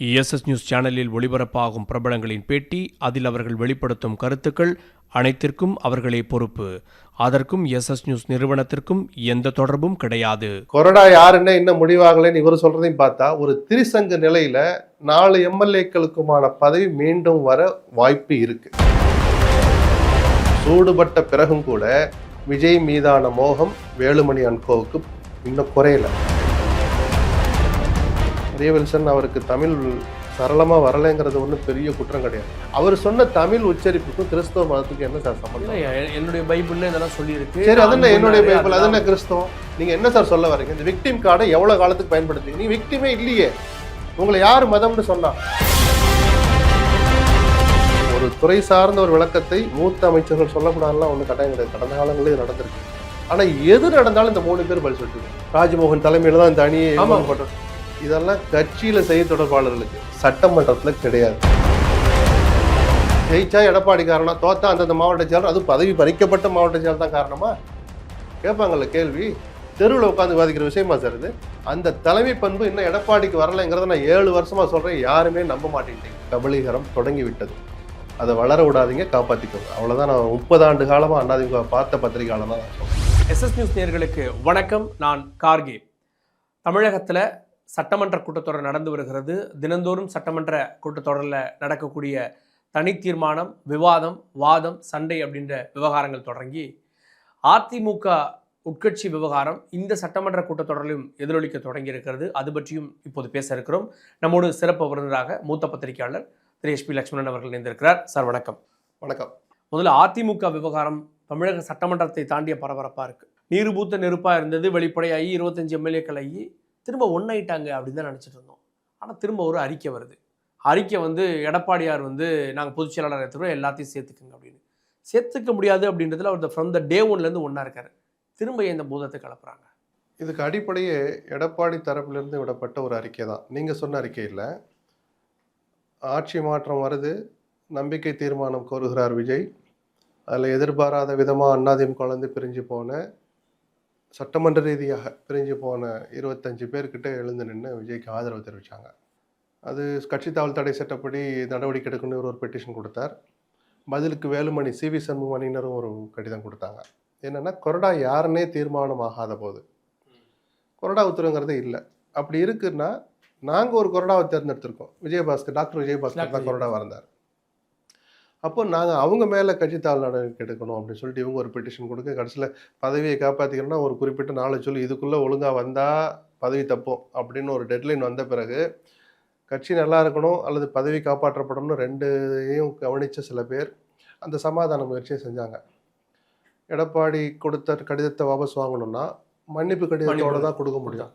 SS news சேனலில் ஒளிபரப்பாகும் பிரபலங்களின் பேட்டி, அதில் அவர்கள் வெளிப்படுத்தும் கருத்துக்கள் அனைத்திற்கும் அவர்களே பொறுப்பு. அதற்கும் எஸ்எஸ் நியூஸ் நிறுவனத்திற்கும் எந்த தொடர்பும் கிடையாது. கொறடா யாருன்னு இன்னும் முடிவாகலன்னு இவர் சொல்றதையும் பார்த்தா ஒரு திரிசங்கு நிலையில 4 எம்எல்ஏக்களுக்குமான பதவி மீண்டும் வர வாய்ப்பு இருக்கு. சூடுபட்ட பிறகும் கூட விஜய் மீதான மோகம் வேலுமணி அன்கோவுக்கு இன்னும் குறையல. ரியவில்சன் அவருக்கு தமிழ் சரளமாக வரலைங்கிறது ஒன்றும் பெரிய குற்றம் கிடையாது. அவர் சொன்ன தமிழ் உச்சரிப்புக்கும் கிறிஸ்தவ மதத்துக்கு என்ன சார் சம்பந்தம்? என்னுடைய பைபிள்ல இதெல்லாம் சொல்லியிருக்கு. சரி, அதென்ன என்னுடைய பைபிள், அது என்ன கிறிஸ்தவம்? நீங்க என்ன சார் சொல்ல வரீங்க? இந்த விக்டிம் கார்டை எவ்வளவு காலத்துக்கு பயன்படுத்துவீங்க? நீ விக்டிமே இல்லையே, உங்களை யார் மதம்னு சொன்னா? ஒரு துறை சார்ந்த ஒரு விளக்கத்தை மூத்த அமைச்சர்கள் சொல்லக்கூடாதுலாம் ஒன்றும் கட்டாயம் கிடையாது. கடந்த காலங்களில் நடந்திருக்கு. ஆனா எது நடந்தாலும் இந்த 3 பேர் பதில் சொல்லிட்டு, ராஜ்மோகன் தலைமையில தான் இந்த அணியை போட்டோம். இதெல்லாம் கட்சியில செய்தி தொடர்பாளர்களுக்கு, சட்டமன்றத்துல கிடையாது. ஜெயிச்சா எடப்பாடி காரணம், தோத்தா அந்தந்த மாவட்ட செயலர், அது பதவி பறிக்கப்பட்ட மாவட்ட செயலர் தான் காரணமா? கேட்பாங்கல்ல கேள்வி. தெருவில் உட்காந்து வாதிக்கிற விஷயமா சார் இது? அந்த தலைமை பண்பு இன்னும் எடப்பாடிக்கு வரலைங்கிறத நான் 7 வருஷமா சொல்றேன். யாருமே நம்ப மாட்டேங்கிட்டீங்க. கபலீகரம் தொடங்கி விட்டது. அதை வளர விடாதீங்க, காப்பாற்றிக்கோங்க. அவ்வளோதான். நான் 30 ஆண்டு காலமாக அண்ணாதிமுக பார்த்த பத்திரிகையாளர் தான் நான் சொல்றேன். எஸ்எஸ் நியூஸ் நேயர்களுக்கு வணக்கம். நான் கார்கே. தமிழகத்தில் சட்டமன்ற கூட்டத்தொடர் நடந்து வருகிறது. தினந்தோறும் சட்டமன்ற கூட்டத்தொடரில் நடக்கக்கூடிய தனி தீர்மானம், விவாதம், வாதம், சண்டை அப்படின்ற விவகாரங்கள் தொடங்கி அதிமுக உட்கட்சி விவகாரம் இந்த சட்டமன்ற கூட்டத்தொடரிலும் எதிரொலிக்க தொடங்கி இருக்கிறது. அது பற்றியும் இப்போது பேச இருக்கிறோம். நம்மோடு சிறப்பு விருந்தினராக மூத்த பத்திரிகையாளர் திரு எஸ்.பி. லட்சுமணன் அவர்கள் இணைந்திருக்கிறார். சார் வணக்கம். வணக்கம். முதல்ல அதிமுக விவகாரம் தமிழக சட்டமன்றத்தை தாண்டிய பரபரப்பாக இருக்குது. நீர் பூத்த நெருப்பாக இருந்தது, வெளிப்படையாகி 25 எம்எல்ஏக்கள் ஆகி திரும்ப ஒன்றாயிட்டாங்க அப்படின்னு தான் நினச்சிட்டு இருந்தோம். ஆனால் திரும்ப ஒரு அறிக்கை வருது. அறிக்கை எடப்பாடியார் நாங்கள் பொதுச் செயலாளர் எடுத்துக்கிறோம், எல்லாத்தையும் சேர்த்துக்குங்க அப்படின்னு. சேர்த்துக்க முடியாது அப்படின்றதுல அவர் ஃப்ரம் த டே ஒன்லேருந்து ஒன்றா இருக்கார். திரும்ப இந்த பூதத்தை கலப்புறாங்க. இதுக்கு அடிப்படையே எடப்பாடி தரப்பிலிருந்து விடப்பட்ட ஒரு அறிக்கை தான். நீங்கள் சொன்ன அறிக்கை இல்லை. ஆட்சி மாற்றம் வருது, நம்பிக்கை தீர்மானம் கோருகிறார் விஜய். அதில் எதிர்பாராத விதமாக அதிமுக பிரிஞ்சு போன, சட்டமன்ற ரீதியாக பிரிஞ்சு போன 25 பேர்கிட்ட எழுந்து நின்று விஜய்க்கு ஆதரவு தெரிவித்தாங்க. அது கட்சி தாவல் தடை சட்டப்படி நடவடிக்கை எடுக்கணும்னு ஒரு பெட்டிஷன் கொடுத்தார். பதிலுக்கு வேலுமணி, சிவி சண்முகமணியினரும் ஒரு கடிதம் கொடுத்தாங்க. என்னென்னா, கொறடா யாருன்னே தீர்மானம் ஆகாத போது கொறடா உத்தரவுங்கிறதே இல்லை. அப்படி இருக்குன்னா நாங்கள் ஒரு கொறடாவை தேர்ந்தெடுத்திருக்கோம். விஜயபாஸ்கர், டாக்டர் விஜயபாஸ்கர் தான் கொறடாவாக இருந்தார். அப்போ நாங்கள் அவங்க மேலே கட்சித்தாவல் நடவடிக்கை எடுக்கணும் அப்படின்னு சொல்லிட்டு இவங்க ஒரு பெட்டிஷன் கொடுக்க, கடைசியில் பதவியை காப்பாற்றிக்கணும்னா ஒரு குறிப்பிட்ட நாளை சொல்லி இதுக்குள்ளே ஒழுங்காக வந்தால் பதவி தப்போம் அப்படின்னு ஒரு டெட்லைன் வந்த பிறகு கட்சி நல்லா இருக்கணும் அல்லது பதவி காப்பாற்றப்படணும்னு ரெண்டையும் கவனித்த சில பேர் அந்த சமாதான முயற்சியை செஞ்சாங்க. எடப்பாடி கொடுத்த கடிதத்தை வாபஸ் வாங்கணும்னா மன்னிப்பு கடிதத்தோடு தான் கொடுக்க முடியும்.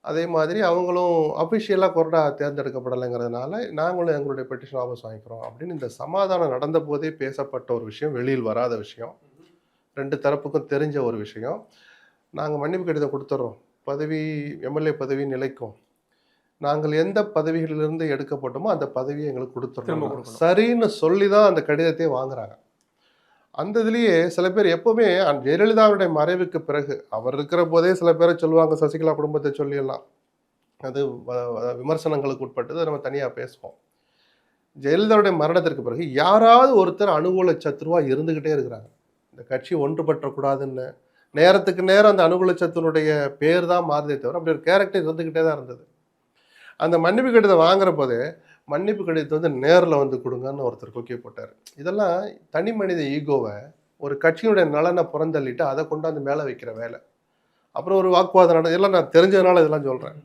அதே மாதிரி அவங்களும் அஃபிஷியலாக கொறடா தேர்ந்தெடுக்கப்படலைங்கிறதுனால நாங்களும் எங்களுடைய பெட்டிஷன் வாபஸ் வாங்கிக்கிறோம் அப்படின்னு இந்த சமாதானம் நடந்த போதே பேசப்பட்ட ஒரு விஷயம், வெளியில் வராத விஷயம், 2 தரப்புக்கும் தெரிஞ்ச ஒரு விஷயம். நாங்கள் மன்னிப்பு கடிதம் கொடுத்துட்றோம், பதவி எம்எல்ஏ பதவி நிலைக்கும், நாங்கள் எந்த பதவிகளிலிருந்து எடுக்கப்பட்டோமோ அந்த பதவியை எங்களுக்கு கொடுத்துட்றோம் சரின்னு சொல்லி தான் அந்த கடிதத்தையே வாங்குறாங்க. அந்த இதுலேயே சில பேர் எப்போவுமே ஜெயலலிதாவுடைய மறைவுக்கு பிறகு, அவர் இருக்கிற போதே சில பேரை சொல்லுவாங்க, சசிகலா குடும்பத்தை சொல்லிடலாம், அது விமர்சனங்களுக்கு உட்பட்டது, நம்ம தனியாக பேசுவோம். ஜெயலலிதாவுடைய மரணத்திற்கு பிறகு யாராவது ஒருத்தர் அனுகூல சத்ருவாக இருந்துக்கிட்டே இருக்கிறாங்க. இந்த கட்சி ஒன்றுபற்றக்கூடாதுன்னு நேரத்துக்கு நேரம் அந்த அனுகூல சத்துருடைய பேர் தான் மாறுதே தவிர அப்படி ஒரு கேரக்டர் இருந்துக்கிட்டே தான் இருந்தது. அந்த மன்னிப்பு கடிதத்தை வாங்குற போதே மன்னிப்பு கடிதத்தை நேரில் கொடுங்கன்னு ஒருத்தர் கொக்கி போட்டார். இதெல்லாம் தனி மனித ஈகோவை ஒரு கட்சியினுடைய நலனை புறந்தள்ளிட்டு அதை கொண்டாந்து மேலே வைக்கிற வேலை. அப்புறம் ஒரு வாக்குவாதம் இதெல்லாம் நான் தெரிஞ்சதுனால இதெல்லாம் சொல்கிறேன்.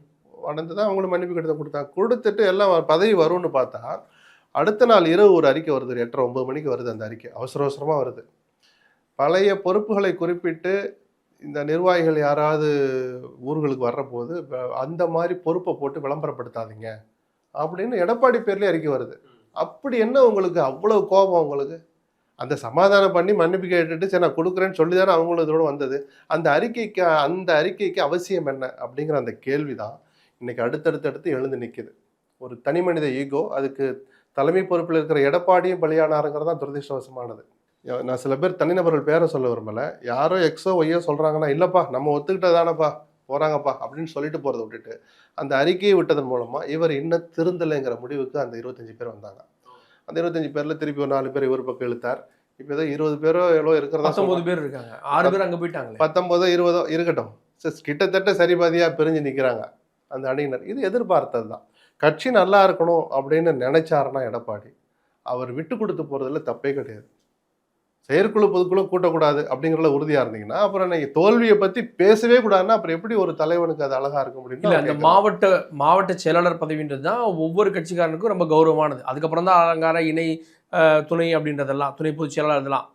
நடந்து தான் அவங்களும் மன்னிப்பு கடிதம் கொடுத்துட்டு எல்லாம் பதவி வரும்னு பார்த்தா அடுத்த நாள் இரவு ஒரு அறிக்கை வருது. 8:30-9 மணிக்கு வருது. அந்த அறிக்கை அவசர அவசரமாக வருது. பழைய பொறுப்புகளை குறிப்பிட்டு இந்த நிர்வாகிகள் யாராவது ஊர்களுக்கு வர்ற போது அந்த மாதிரி பொறுப்பை போட்டு விளம்பரப்படுத்தாதீங்க அப்படின்னு எடப்பாடி பேர்லேயே அறிக்கை வருது. அப்படி என்ன உங்களுக்கு அவ்வளவு கோபம்? உங்களுக்கு அந்த சமாதானம் பண்ணி மன்னிப்பு கேட்டுட்டு சரி நான் கொடுக்குறேன்னு சொல்லி தானே அவங்களும் இதோடு வந்தது. அந்த அறிக்கைக்கு அவசியம் என்ன அப்படிங்கிற அந்த கேள்வி தான் இன்னைக்கு அடுத்தடுத்து எழுந்து நிற்குது. ஒரு தனி மனித ஈகோ, அதுக்கு தலைமை பொறுப்பில் இருக்கிற எடப்பாடியும் பலியானாருங்கிறது தான் துரதிருஷ்டவசமானது. நான் சில பேர் தனிநபர்கள் பேரை சொல்ல விரும்பலை. யாரோ எக்ஸோ ஒய்யோ சொல்கிறாங்கன்னா, இல்லைப்பா நம்ம ஒத்துக்கிட்டதானப்பா போகிறாங்கப்பா அப்படின்னு சொல்லிட்டு போகிறத விட்டுட்டு அந்த அறிக்கையை விட்டதன் மூலமாக இவர் இன்னும் திருந்தலைங்கிற முடிவுக்கு அந்த 25 பேர் வந்தாங்க. அந்த 25 பேரில் திருப்பி ஒரு 4 பேர் இவர் பக்கம் இழுத்தார். இப்போ ஏதோ 20 பேரோ எவ்வளோ இருக்கிறதா 19 பேர் இருக்காங்க. 6 பேர் அங்க போயிட்டாங்களே. 19 20 இருக்கட்டும். கிட்டத்தட்ட சரிபாதியாக பிரிஞ்சு நிற்கிறாங்க அந்த அணியினர். இது எதிர்பார்த்தது தான். கட்சி நல்லா இருக்கணும் அப்படின்னு நினைச்சாருன்னா எடப்பாடி, அவர் விட்டு கொடுத்து போறதுல தப்பே கிடையாது. செயற்குழு பொதுக்குழு கூட்டக்கூடாது அப்படிங்கிறதுல உறுதியா இருந்தீங்கன்னா, அப்புறம் நீங்க தோல்வியை பத்தி பேசவே கூடாதுன்னா அப்புறம் எப்படி ஒரு தலைவனுக்கு அது அழகா இருக்க இல்ல முடியும்? அந்த மாவட்ட செயலாளர் பதவின்றது தான் ஒவ்வொரு கட்சிக்காரனுக்கும் ரொம்ப கௌரவமானது. அதுக்கப்புறம் தான் அலங்கார இணை துணை அப்படின்றதெல்லாம், துணை பொதுச் செயலாளர் இதெல்லாம்.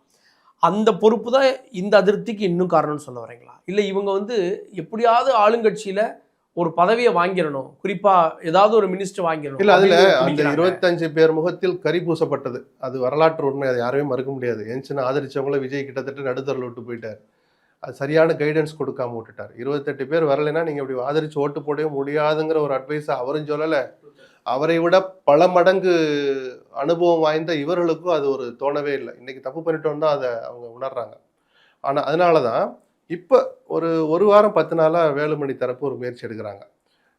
அந்த பொறுப்பு தான் இந்த அதிருப்திக்கு இன்னும் காரணம்னு சொல்ல வரீங்களா? இல்ல இவங்க வந்து எப்படியாவது ஆளுங்கட்சியில ஒரு பதவியை வாங்கிடணும், குறிப்பா ஏதாவது ஒரு மினிஸ்டர் வாங்கிடணும். இல்ல அதுல அப்படின்னு அந்த துடிக்கிறாங்க. 25 பேர் முகத்தில் கரி பூசப்பட்டது. அது வரலாற்று உண்மை. அதை யாருமே மறுக்க முடியாது. என்சின ஆதரிச்சவங்கள விஜய் கிட்டத்தட்ட நடுத்தரில் விட்டு போயிட்டார். அது சரியான கைடன்ஸ் கொடுக்காம விட்டுட்டார். 28 பேர் வரலைன்னா நீங்க இப்படி ஆதரிச்சு ஓட்டு போடவே முடியாதுங்கிற ஒரு அட்வைஸை அவரும் சொல்லல. அவரை விட பல மடங்கு அனுபவம் வாய்ந்த இவர்களுக்கும் அது ஒரு தோணவே இல்லை. இன்னைக்கு தப்பு பண்ணிட்டோம் தான் அதை அவங்க உணர்றாங்க. ஆனா அதனாலதான் இப்ப ஒரு வாரம் 10 நாளா வேலுமணி தரப்பு ஒரு முயற்சி எடுக்கிறாங்க.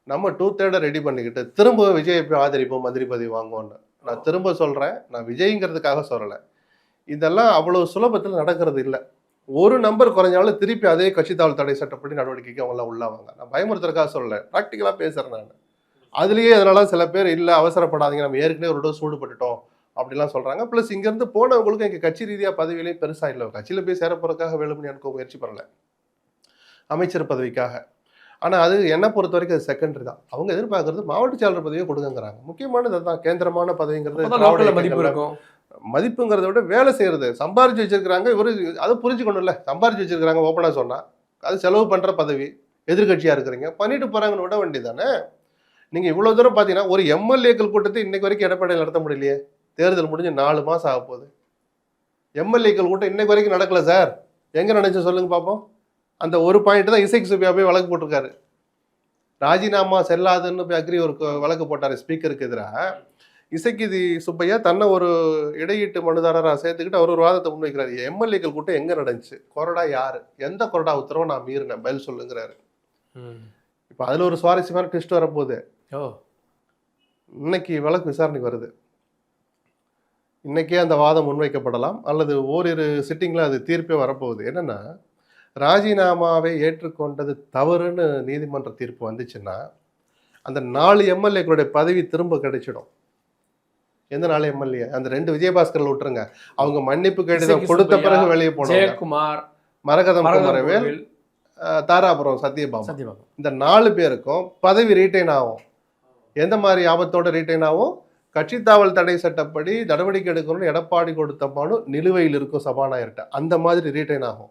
நம்ம 2/3 ரெடி பண்ணிக்கிட்டு திரும்ப விஜயை போய் ஆதரிப்போம், மந்திரி பதவி வாங்குவோம்னு. நான் திரும்ப சொல்றேன், நான் விஜய்ங்கிறதுக்காக சொல்லல. இதெல்லாம் அவ்வளவு சுலபத்தில் நடக்கிறது இல்லை. ஒரு நம்பர் குறைஞ்சாலும் திருப்பி அதே கட்சி தாவல் தடை சட்டப்படி நடவடிக்கைக்கு அவங்க எல்லாம் உள்ளாவாங்க. நான் பயமுறுத்துறதுக்காக சொல்லல, ப்ராக்டிக்கலா பேசுறேன் நான். அதுலயே அதனால சில பேர் இல்ல அவசரப்படாதீங்க, நம்ம ஏற்கனவே ஒரு டோஸ் சூடுபட்டுட்டோம் அப்படிலாம் சொல்றாங்க. பிளஸ் இங்க இருந்து போனவங்களுக்கும் எங்க கட்சி ரீதியா பதவியிலையும் பெருசா இல்லை. கட்சியில போய் சேர போறதுக்காக வேலுமணி அனுக்க முயற்சி பண்ணல, அமைச்சர் பதவிக்காக. ஆனா அது என்ன பொறுத்த வரைக்கும் அது செகண்டரி தான். அவங்க எதிர்பார்க்கறது மாவட்ட செயலாளர் பதவியை கொடுங்கங்கிறாங்க. முக்கியமானது அதுதான். கேந்திரமான பதவிங்கிறது அப்பதான் லோக்கல்ல மதிப்பு இருக்கும். மதிப்புங்கிறத விட வேலை செய்யறது. சம்பாரிச்சு வச்சிருக்காங்க இவரு, அதை புரிஞ்சுக்கணும்ல. சம்பாரிச்சு வச்சிருக்காங்க, ஓப்பனா சொன்னா அது செலவு பண்ற பதவி. எதிர்கட்சியா இருக்கிறீங்க, பண்ணிட்டு போறாங்கன்னு விட வேண்டியதானே. நீங்க இவ்வளவு தூரம் பாத்தீங்கன்னா ஒரு எம்எல்ஏக்கள் கூட்டத்தை இன்னைக்கு வரைக்கும் எடப்பாடியில் நடத்த முடியலையே. தேர்தல் முடிஞ்சு 4 மாசம் ஆக போகுது. எம்எல்ஏக்கள் கூட்டம் இன்னைக்கு வரைக்கும் நடக்கல சார். எங்க நினைச்சு சொல்லுங்க பாப்போம். அந்த ஒரு பாயிண்ட் தான் இசைக்கு சுப்பியா போய் வழக்கு போட்டிருக்காரு. ராஜினாமா செல்லாதுன்னு போய் அக்ரி ஒரு வழக்கு போட்டாரு ஸ்பீக்கருக்கு எதிராக. இசைக்கு சுப்பையா தன்னை ஒரு இடையீட்டு மனுதாரராக சேர்த்துக்கிட்டு அவர் ஒரு வாதத்தை முன்வைக்கிறாரு. எம்எல்ஏக்கள் கூட்டம் எங்க நடந்துச்சு, கொறடா யாரு, எந்த கொறடா உத்தரவை நான் மீறினேன், பதில் சொல்லுங்கிறாரு. இப்ப அதுல ஒரு சுவாரஸ்யமான ட்விஸ்ட் வரப்போகுது. இன்னைக்கு வழக்கு விசாரணைக்கு வருது. இன்னைக்கே அந்த வாதம் முன்வைக்கப்படலாம், அல்லது ஓரிரு சிட்டிங்ல அது தீர்ப்பே வரப்போகுது. என்னன்னா, ராஜினாமாவை ஏற்றுக்கொண்டது தவறுன்னு நீதிமன்ற தீர்ப்பு வந்துச்சுன்னா அந்த 4 எம்எல்ஏக்களுடைய பதவி திரும்ப கிடைச்சிடும். எந்த 4 எம்எல்ஏ? அந்த 2 விஜயபாஸ்கர்ல விட்டுருங்க. அவங்க மன்னிப்பு கடிதம் கொடுத்த பிறகு வெளியே போனாங்க. ஜெயக்குமார், மரகதம் குமரவேல், தாராபுரம் சத்யபாமா. இந்த 4 பேருக்கும் பதவி ரீட்டைன் ஆகும். எந்த மாதிரி ஆபத்தோட ரீட்டைன் ஆகும்? கட்சி தாவல் தடை சட்டப்படி நடவடிக்கை எடுக்கணும்னு எடப்பாடி கொடுத்த மனு நிலுவையில் இருக்கும் சபாநாயகர்கிட்ட. அந்த மாதிரி ரீட்டைன் ஆகும்.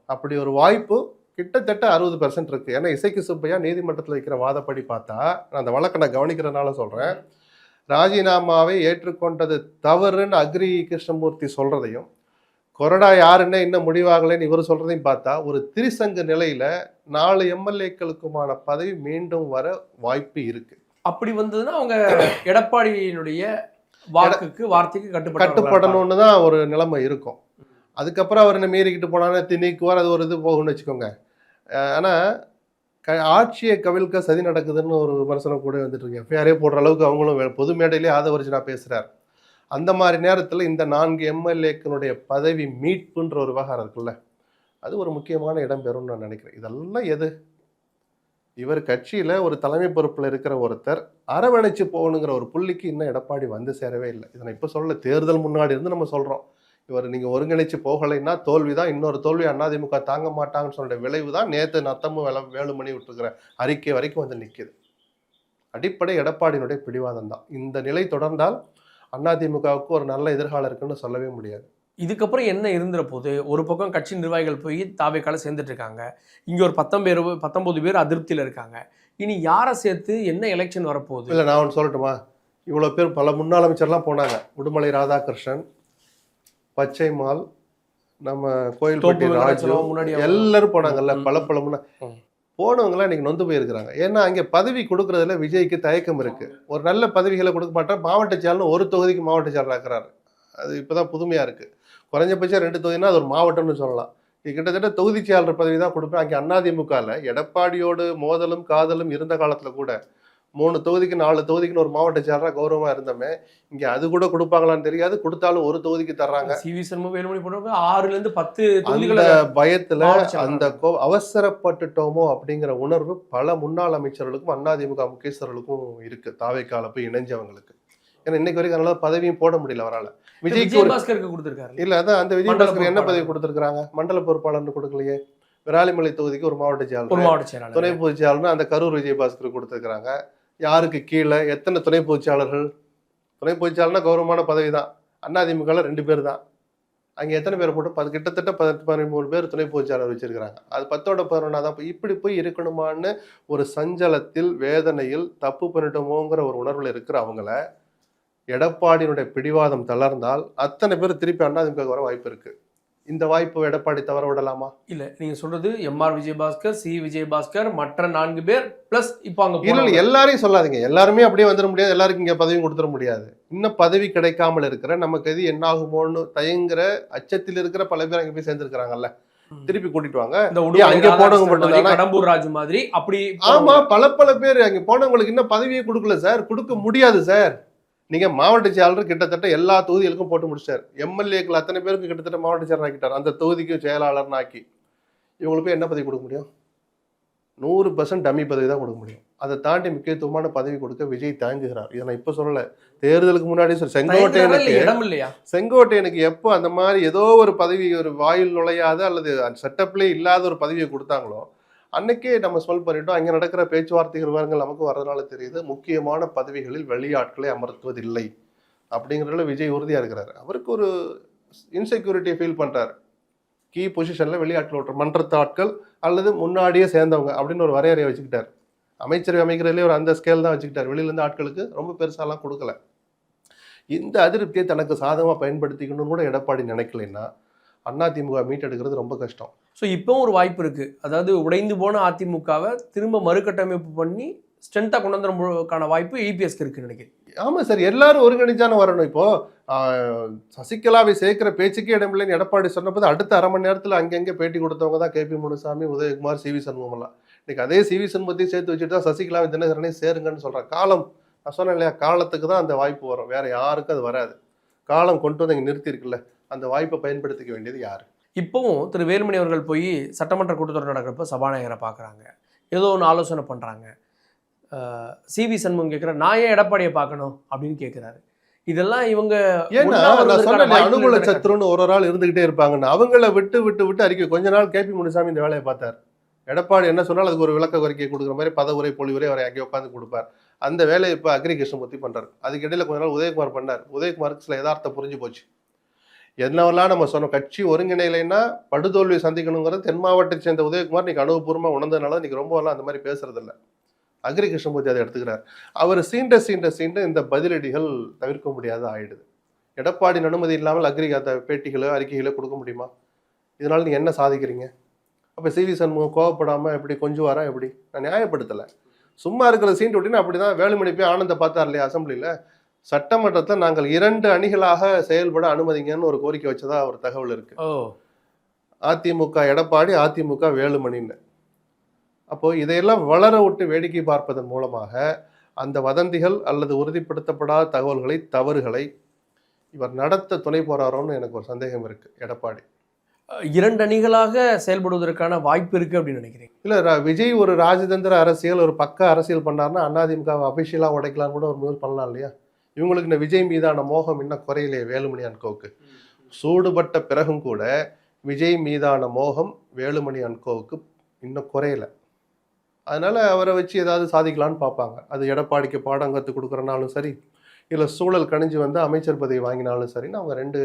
அப்படி ஒரு வாய்ப்பு கிட்டத்தட்ட 60% இருக்கு. ஏன்னா இசைக்கு சுப்பையா நீதிமன்றத்தில் வைக்கிற வாதப்படி பார்த்தா, நான் அந்த வழக்கை நான் கவனிக்கிறதுனால சொல்றேன், ராஜினாமாவை ஏற்றுக்கொண்டது தவறுன்னு அக்ரி கிருஷ்ணமூர்த்தி சொல்றதையும், கொறடா யாருன்னு இன்னும் முடிவாகலைன்னு இவர் சொல்றதையும் பார்த்தா, ஒரு திரிசங்கு நிலையில 4 எம்எல்ஏக்களுக்குமான பதவி மீண்டும் வர வாய்ப்பு இருக்கு. அப்படி வந்ததுன்னா அவங்க எடப்பாடியினுடைய வார்த்தைக்கு கட்டுப்படணும்னு தான் ஒரு நிலைமை இருக்கும். அதுக்கப்புறம் அவர் என்ன மீறிக்கிட்டு போனாலும் திணிக்குவார், அது ஒரு இது போகும்னு வச்சுக்கோங்க. ஆனால் ஆட்சியை கவிழ்க்க சதி நடக்குதுன்னு ஒரு விமர்சனம் கூட வந்துட்டு இருக்கு. எஃப்ஐஆரே போடுற அளவுக்கு அவங்களும் பொது மேடையிலே ஆதவரிச்சு பேசுகிறார். அந்த மாதிரி நேரத்தில் இந்த 4 எம்எல்ஏக்களுடைய பதவி மீட்புன்ற ஒரு விவகாரம் இருக்குல்ல, அது ஒரு முக்கியமான இடம் பெறும்னு நான் நினைக்கிறேன். இதெல்லாம் எது? இவர் கட்சியில் ஒரு தலைமை பொறுப்பில் இருக்கிற ஒருத்தர் அரவணைச்சு போகணுங்கிற ஒரு புள்ளிக்கு இன்னும் எடப்பாடி வந்து சேரவே இல்லை. இதை நான் இப்போ சொல்ல, தேர்தல் முன்னாடி இருந்து நம்ம சொல்கிறோம். இவர் நீங்கள் ஒருங்கிணைச்சு போகலைன்னா தோல்வி தான். இன்னொரு தோல்வி அதிமுக தாங்க மாட்டாங்கன்னு சொல்ற விளைவு தான் நேற்று நத்தமும் வேலுமணி விட்டுருக்கிற அறிக்கை வரைக்கும் வந்து நிற்கிது. அடிப்படை எடப்பாடியினுடைய பிடிவாதம் தான். இந்த நிலை தொடர்ந்தால் அதிமுகவுக்கு ஒரு நல்ல எதிர்காலம் இருக்குன்னு சொல்லவே முடியாது. இதுக்கப்புறம் என்ன இருந்துற போது, ஒரு பக்கம் கட்சி நிர்வாகிகள் போய் தாவேக்கால சேர்ந்துட்டு இருக்காங்க, இங்கே ஒரு 19 பேர் அதிருப்தியில் இருக்காங்க. இனி யாரை சேர்த்து என்ன எலெக்ஷன் வரப்போகுது? இல்லை நான் ஒன்று சொல்லட்டுமா? இவ்வளோ பேர் பல முன்னாள் அமைச்சர்லாம் போனாங்க. உடுமலை ராதாகிருஷ்ணன், பச்சைமால், நம்ம கோயில்பட்டி ராஜு, எல்லாரும் போனாங்கல்ல. பல முன்னா போனவங்களாம் இன்னைக்கு நொந்து போயிருக்கிறாங்க. ஏன்னா அங்கே பதவி கொடுக்கறதுல விஜய்க்கு தயக்கம் இருக்கு. ஒரு நல்ல பதவிகளை கொடுக்க மாட்டேன். மாவட்ட செயலர் ஒரு தொகுதிக்கு மாவட்ட செயலர் ஆக்குறாரு. அது இப்போதான் புதுமையா இருக்கு. குறைஞ்சபட்சம் 2 தொகுதினா அது ஒரு மாவட்டம்னு சொல்லலாம். இது கிட்டத்தட்ட தொகுதி செயலாளர் பதவி தான் கொடுப்பேன். அங்கே அதிமுகல எடப்பாடியோடு மோதலும் காதலும் இருந்த காலத்துல கூட 3 தொகுதிக்கு 4 தொகுதிக்குன்னு ஒரு மாவட்ட செயலரா கௌரவமா இருந்தோமே. இங்க அது கூட கொடுப்பாங்களான்னு தெரியாது. கொடுத்தாலும் ஒரு தொகுதிக்கு தர்றாங்க. சிவி சண்முகம் வேலுமணி போன்றவங்க 6ல இருந்து 10 அந்த தொகுதிகளை பயத்துல மாவட்ட செயலரா அந்த அவசரப்பட்டுட்டோமோ அப்படிங்கிற உணர்வு பல முன்னாள் அமைச்சர்களுக்கும் அதிமுக முக்கியஸ்தர்களுக்கும் இருக்கு. தாவேக்கால போய் இணைஞ்சவங்களுக்கு. ஏன்னா இன்னைக்கு வரைக்கும் அதனால பதவியும் போட முடியல அவரால. விஜய்க்கு ஒரு விஜயபாஸ்கருக்கு கொடுத்திருக்காரு. இல்ல அதான் அந்த மண்டல விஜயபாஸ்கர் என்ன பதவி பொறுப்பாளர். கொடுத்திருக்காங்க? மண்டல பொறுப்பாளர்னு கொடுக்கலையே. விராலிமலை தொகுதிக்கு ஒரு மாவட்ட ஒரு செயலாளர், மாவட்ட செயலாளர். துணை பொதுச் செயலாளர்னு அந்த கரூர் விஜயபாஸ்கர் கொடுத்திருக்காங்க. யாருக்கு கீழே எத்தனை துணை பொதுச் செயலாளர்கள்? துணை பொதுச் செயலாளர்னா கௌரவமான பதவி தான். அதிமுகல 2 பேர் தான். அங்க எத்தனை பேர் போட்டு கிட்டத்தட்ட 13 பேர் துணை பொதுச் செயலாளர் வச்சிருக்காங்க. அது 10ஓட 11 தான். இப்படி போய் இருக்கணுமான்னு ஒரு சஞ்சலத்தில், வேதனையில், தப்பு பண்ணிட்டோமோங்கிற ஒரு உணர்வுல இருக்கிற அவங்கள எடப்பாடியினுடைய பிடிவாதம் தளர்ந்தால் அத்தனை பேர் திருப்பி அதிமுக வர வாய்ப்பு இருக்கு. இந்த வாய்ப்பு எடப்பாடி தவற விடலாமா? இல்ல நீங்க சொல்றது எம்ஆர் விஜயபாஸ்கர், சி விஜயபாஸ்கர், மற்ற 4 பேர் பிளஸ் இப்போ அங்க இல்ல போனவங்க. எல்லாரையும் சொல்லாதீங்க. எல்லாருமே அப்படியே வந்துட முடியாது. எல்லாருக்கும் இங்க பதவி கொடுத்துட முடியாது. இன்னும் பதவி கிடைக்காமல் இருக்கிற, நமக்கு எது என்ன ஆகுமோன்னு தயங்குற அச்சத்தில் இருக்கிற பல பேர் அங்க போய் சேர்ந்திருக்கிறாங்கல்ல. திருப்பி கூட்டிட்டு வாங்க. இந்த உடுமலை அங்க போனவங்க ராதாகிருஷ்ணன் மட்டும் மாதிரி, தானே? கடம்பூர் ராஜு மாதிரி அப்படி ஆமா, பல பேர் அங்க போனவங்களுக்கு இன்னும் பதவியே கொடுக்கல சார். கொடுக்க முடியாது சார். நீங்க மாவட்ட செயலாளர் கிட்டத்தட்ட எல்லா தொகுதிகளுக்கும் போட்டு முடிச்சார். எம்எல்ஏக்கள் அத்தனை பேருக்கு கிட்டத்தட்ட மாவட்ட செயலர் ஆக்கிட்டார். அந்த தொகுதிக்கு செயலாளர்னு ஆக்கி இவங்களுக்கு போய் என்ன பதவி கொடுக்க முடியும்? 100% டம்மி பதவி தான் கொடுக்க முடியும். அதை தாண்டி முக்கியத்துவமான பதவி கொடுக்க விஜய் தயங்குகிறார். இதை நான் இப்ப சொல்லல, தேர்தலுக்கு முன்னாடி தயங்குறாரா இல்ல இடம் இல்லையா? செங்கோட்டையனுக்கு எப்போ அந்த மாதிரி ஏதோ ஒரு பதவி, ஒரு வாயில் நுழையாத அல்லது செட்டப்லேயே இல்லாத ஒரு பதவியை கொடுத்தாங்களோ அன்னைக்கே நம்ம சொல் பண்ணிட்டோம். அங்கே நடக்கிற பேச்சுவார்த்தை விவரங்கள் நமக்கு வரதுனால தெரியுது. முக்கியமான பதவிகளில் வெளியாட்களை அமர்த்துவதில்லை அப்படிங்கிறதுல விஜய் உறுதியா இருக்கிறாரு. அவருக்கு ஒரு இன்செக்யூரிட்டியை ஃபீல் பண்றாரு. கீ பொசிஷன்ல வெளியாட்கள் விட்டுற மன்றத்து ஆட்கள் அல்லது முன்னாடியே சேர்ந்தவங்க அப்படின்னு ஒரு வரையறையை வச்சுக்கிட்டார். அமைச்சரவை அமைக்கிறதுலேயே ஒரு அந்த ஸ்கேல் தான் வச்சுக்கிட்டார். வெளியிலேருந்து ஆட்களுக்கு ரொம்ப பெருசாலாம் கொடுக்கல. இந்த அதிருப்தியை தனக்கு சாதகமாக பயன்படுத்திக்கணும்னு கூட எடப்பாடி நினைக்கலைன்னா அதிமுக மீட்டெடுக்கிறது ரொம்ப கஷ்டம். ஸோ இப்போவும் ஒரு வாய்ப்பு இருக்கு. அதாவது உடைந்து போன அதிமுகவை திரும்ப மறுகட்டமைப்பு பண்ணி ஸ்ட்ரென்த்தாக கொண்டு வந்துறதுக்கான வாய்ப்பு இபிஎஸ்க்கு இருக்குன்னு நினைக்கிறேன். ஆமா சார், எல்லாரும் ஒருங்கிணைச்சான வரணும். இப்போ சசிகலாவை சேர்க்கிற பேச்சுக்கே இடமில்லைன்னு எடப்பாடி சொன்னபோது அடுத்த அரை மணி நேரத்தில் அங்கங்கே பேட்டி கொடுத்தவங்க தான் கேபி முனுசாமி, உதயகுமார், சிவி சண்முகம்லாம். இன்னைக்கு அதே சிவி சண்முகத்தையும் சேர்த்து வச்சுட்டு தான் சசிகலாவை தினகரனையும் சேருங்கன்னு சொல்றாங்க. காலம், நான் சொன்னேன் இல்லையா, காலத்துக்கு தான் அந்த வாய்ப்பு வரும். வேற யாருக்கும் அது வராது. காலம் கொண்டு வந்து இங்கே நிறுத்தி இருக்குல்ல, அந்த வாய்ப்பை பயன்படுத்திக்க வேண்டியது யாரு? இப்போவும் திரு வேலுமணி அவர்கள் போய் சட்டமன்ற கூட்டத்தொடர் நடக்கிறப்ப சபாநாயகரை பார்க்குறாங்க, ஏதோ ஒன்று ஆலோசனை பண்ணுறாங்க. சிவி சண்முகம் கேட்குற, நான் ஏன் எடப்பாடியை பார்க்கணும் அப்படின்னு கேட்குறாரு. இதெல்லாம் இவங்க ஏன்னா நான் சொன்ன அனுகூல சத்துருன்னு ஒரு ஆள் இருந்துகிட்டே இருப்பாங்கன்னு அவங்கள விட்டு அறிக்கை. கொஞ்ச நாள் கேபி முனுசாமி இந்த வேலையை பார்த்தார். எடப்பாடி என்ன சொன்னாலும் அதுக்கு ஒரு விளக்க அறிக்கை கொடுக்குற மாதிரி பதவுரை பொழிவுரை அவரை அங்கே உட்காந்து கொடுப்பார். அந்த வேலையை இப்போ அக்ரி கிருஷ்ணமூர்த்தி பண்றாரு. அதுக்கு இடையில கொஞ்ச நாள் உதயகுமார் பண்ணார். உதயகுமாருக்கு சில யதார்த்தம் புரிஞ்சு போச்சு. என்னவெல்லாம் நம்ம சொன்னோம், கட்சி ஒருங்கிணைலைன்னா படுதோல்வியை சந்திக்கணுங்கிறது தென் மாவட்டத்தை சேர்ந்த உதயகுமார் இன்னைக்கு அனுபவபூர்வமாக உணர்ந்ததுனால இன்னைக்கு ரொம்ப எல்லாம் அந்த மாதிரி பேசுறது இல்லை. அக்ரி கிருஷ்ணமூர்த்தி அதை எடுத்துக்கிறார். அவர் சீண்ட இந்த பதிலடிகள் தவிர்க்க முடியாத ஆயிடுது. எடப்பாடியின் அனுமதி இல்லாமல் அக்ரி அந்த பேட்டிகளோ அறிக்கைகளோ கொடுக்க முடியுமா? இதனால நீங்க என்ன சாதிக்கிறீங்க? அப்போ சிவி சண்முகம் கோவப்படாமல் எப்படி கொஞ்சம் வரா? எப்படி? நான் நியாயப்படுத்தலை. சும்மா இருக்கிற சீண்டு விட்டினா அப்படிதான். வேலுமணி போய் ஆனந்த பார்த்தார் இல்லையா அசம்பிளியில், சட்டமன்றத்தில் நாங்கள் 2 அணிகளாக செயல்பட அனுமதிங்கன்னு ஒரு கோரிக்கை வச்சதா ஒரு தகவல் இருக்கு. அதிமுக எடப்பாடி, அதிமுக வேலுமணின்னு. அப்போ இதையெல்லாம் வளர விட்டு வேடிக்கை பார்ப்பதன் மூலமாக அந்த வதந்திகள் அல்லது உறுதிப்படுத்தப்படாத தகவல்களை, தவறுகளை இவர் நடத்த துணை போறாரோன்னு எனக்கு ஒரு சந்தேகம் இருக்கு. எடப்பாடி 2 அணிகளாக செயல்படுவதற்கான வாய்ப்பு இருக்கு அப்படின்னு நினைக்கிறேன். இல்ல, விஜய் ஒரு ராஜதந்திர அரசியல், ஒரு பக்க அரசியல் பண்ணாருன்னா அதிமுக அபிஷியலா உடைக்கலாம் கூட ஒரு முயற்சி பண்ணலாம் இல்லையா? இவங்களுக்கு இந்த விஜய் மீதான மோகம் இன்னும் குறையிலே. வேலுமணி அன்கோவுக்கு சூடுபட்ட பிறகும் கூட விஜய் மீதான மோகம் வேலுமணி அன்கோவுக்கு இன்னும் குறையல. அதனால அவரை வச்சு ஏதாவது சாதிக்கலான்னு பார்ப்பாங்க. அது எடப்பாடிக்கு பாடம் கற்றுக் கொடுக்குறனாலும் சரி, இல்லை சூழல் கணிஞ்சு வந்து அமைச்சர் பதவி வாங்கினாலும் சரின்னு அவங்க 2